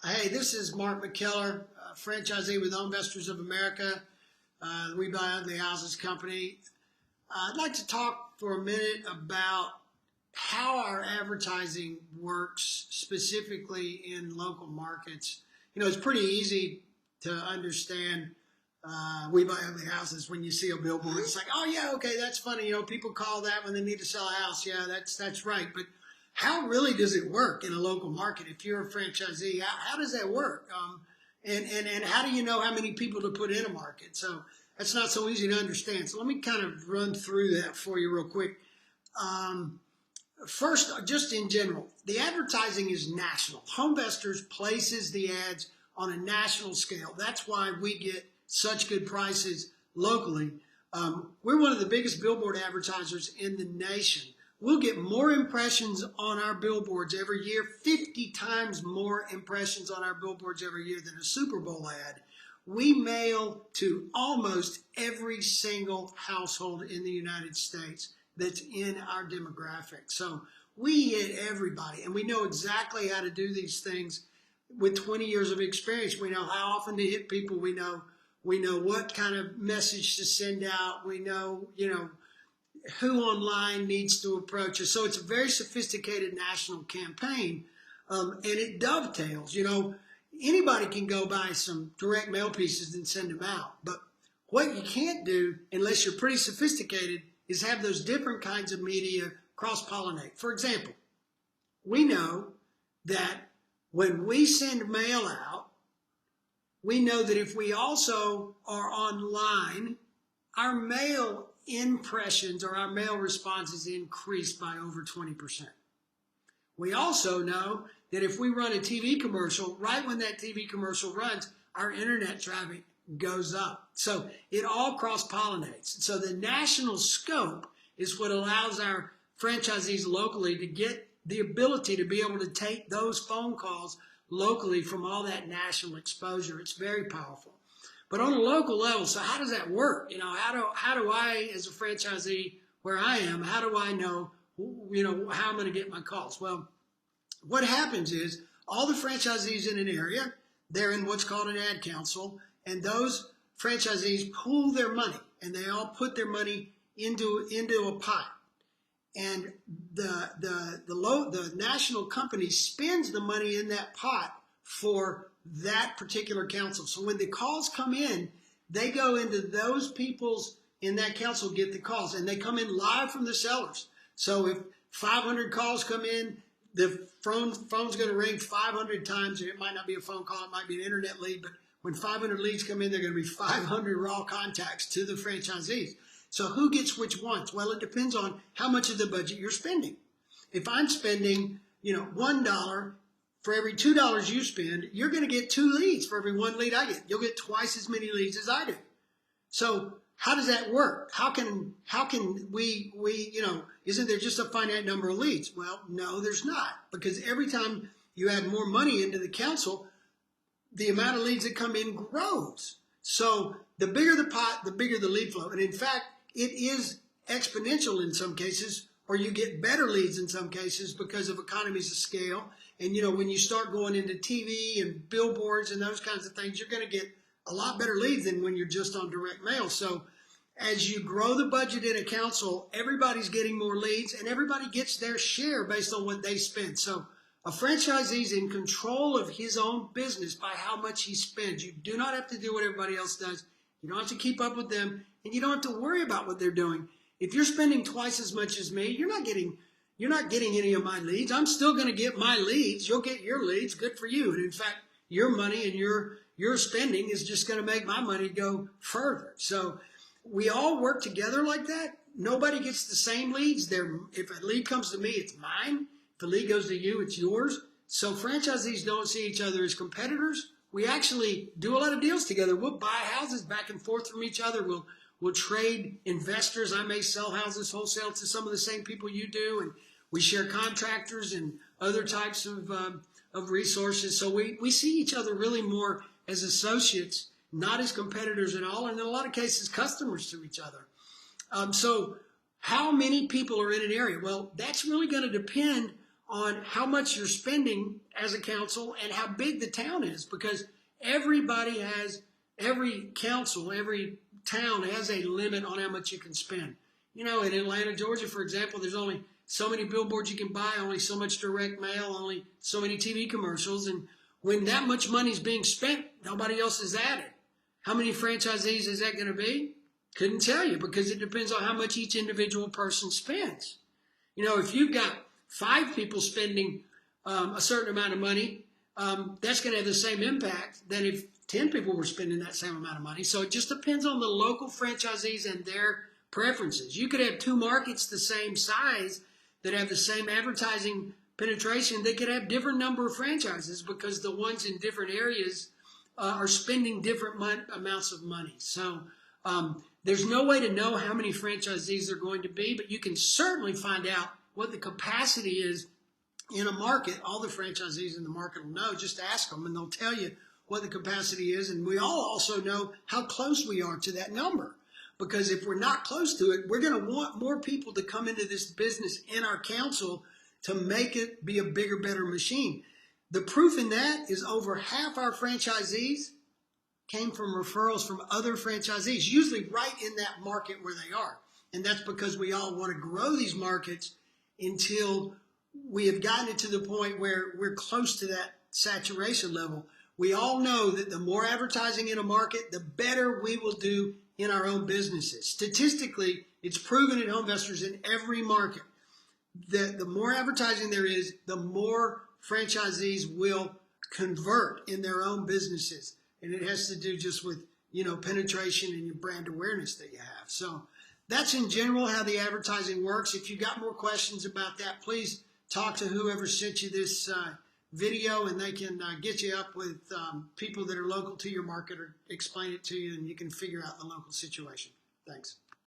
Hey, this is Mark McKellar, franchisee with HomeVestors of America. We buy ugly houses company. I'd like to talk for a minute about how our advertising works specifically in local markets. You know, it's pretty easy to understand we buy ugly houses when you see a billboard. It's like, oh yeah, okay, that's funny. You know, people call that when they need to sell a house. Yeah, that's right. But how really does it work in a local market? If you're a franchisee, how does that work? And how do you know how many people to put in a market? So that's not so easy to understand. So let me kind of run through that for you real quick. First, just in general, the advertising is national. HomeVestors places the ads on a national scale. That's why we get such good prices locally. We're one of the biggest billboard advertisers in the nation. We'll get more impressions on our billboards every year, 50 times more impressions on our billboards every year than a Super Bowl ad. We mail to almost every single household in the United States that's in our demographic. So we hit everybody, and we know exactly how to do these things. With 20 years of experience, we know how often to hit people. We know what kind of message to send out. We know, who online needs to approach us. So it's a very sophisticated national campaign, and it dovetails. Anybody can go buy some direct mail pieces and send them out. But what you can't do, unless you're pretty sophisticated, is have those different kinds of media cross-pollinate. For example, we know that when we send mail out, we know that if we also are online, our mail impressions or our mail responses increase by over 20%. We also know that if we run a TV commercial, right when that TV commercial runs, our internet traffic goes up. So it all cross-pollinates. So the national scope is what allows our franchisees locally to get the ability to be able to take those phone calls locally from all that national exposure. It's very powerful. But on a local level, so how does that work? How do I, as a franchisee where I am, how do I know, how I'm going to get my calls? Well, what happens is all the franchisees in an area, they're in what's called an ad council, and those franchisees pool their money, and they all put their money into a pot. And the national company spends the money in that pot for that particular council. So when the calls come in, they go into those people's in that council get the calls, and they come in live from the sellers. So if 500 calls come in, the phone's going to ring 500 times. It might not be a phone call, it might be an internet lead, but when 500 leads come in, they're going to be 500 raw contacts to the franchisees. So who gets which ones? Well, it depends on how much of the budget you're spending. If I'm spending, $1 for every $2 you spend, you're going to get 2 leads for every 1 lead I get. You'll get twice as many leads as I do. So how does that work? How can we isn't there just a finite number of leads? Well, no, there's not, because every time you add more money into the council, the amount of leads that come in grows. So the bigger the pot, the bigger the lead flow. And in fact, it is exponential in some cases, or you get better leads in some cases because of economies of scale. And, when you start going into TV and billboards and those kinds of things, you're going to get a lot better leads than when you're just on direct mail. So as you grow the budget in a council, everybody's getting more leads, and everybody gets their share based on what they spend. So a franchisee is in control of his own business by how much he spends. You do not have to do what everybody else does. You don't have to keep up with them, and you don't have to worry about what they're doing. If you're spending twice as much as me, you're not getting any of my leads. I'm still going to get my leads. You'll get your leads. Good for you. And in fact, your money and your spending is just going to make my money go further. So we all work together like that. Nobody gets the same leads. If a lead comes to me, it's mine. If a lead goes to you, it's yours. So franchisees don't see each other as competitors. We actually do a lot of deals together. We'll buy houses back and forth from each other. We'll trade investors. I may sell houses wholesale to some of the same people you do, and we share contractors and other types of resources. So we see each other really more as associates, not as competitors at all, and in a lot of cases, customers to each other. So how many people are in an area? Well, that's really going to depend on how much you're spending as a council and how big the town is, because everybody has, every council, every town has a limit on how much you can spend. You know, in Atlanta, Georgia, for example, there's only so many billboards you can buy, only so much direct mail, only so many TV commercials. And when that much money is being spent, nobody else is at it. How many franchisees is that going to be? Couldn't tell you, because it depends on how much each individual person spends. You know, if you've got 5 people spending a certain amount of money, that's going to have the same impact than if 10 people were spending that same amount of money. So it just depends on the local franchisees and their preferences. You could have 2 markets the same size that have the same advertising penetration. They could have different number of franchises because the ones in different areas are spending different amounts of money. So there's no way to know how many franchisees there are going to be, but you can certainly find out what the capacity is in a market. All the franchisees in the market will know. Just ask them and they'll tell you what the capacity is. And we all also know how close we are to that number. Because if we're not close to it, we're going to want more people to come into this business in our council to make it be a bigger, better machine. The proof in that is over half our franchisees came from referrals from other franchisees, usually right in that market where they are. And that's because we all want to grow these markets until we have gotten it to the point where we're close to that saturation level. We all know that the more advertising in a market, the better we will do in our own businesses. Statistically, it's proven at HomeVestors in every market that the more advertising there is, the more franchisees will convert in their own businesses. And it has to do just with, you know, penetration and your brand awareness that you have. So that's in general how the advertising works. If you got more questions about that, please talk to whoever sent you this video, and they can get you up with people that are local to your market or explain it to you, and you can figure out the local situation. Thanks.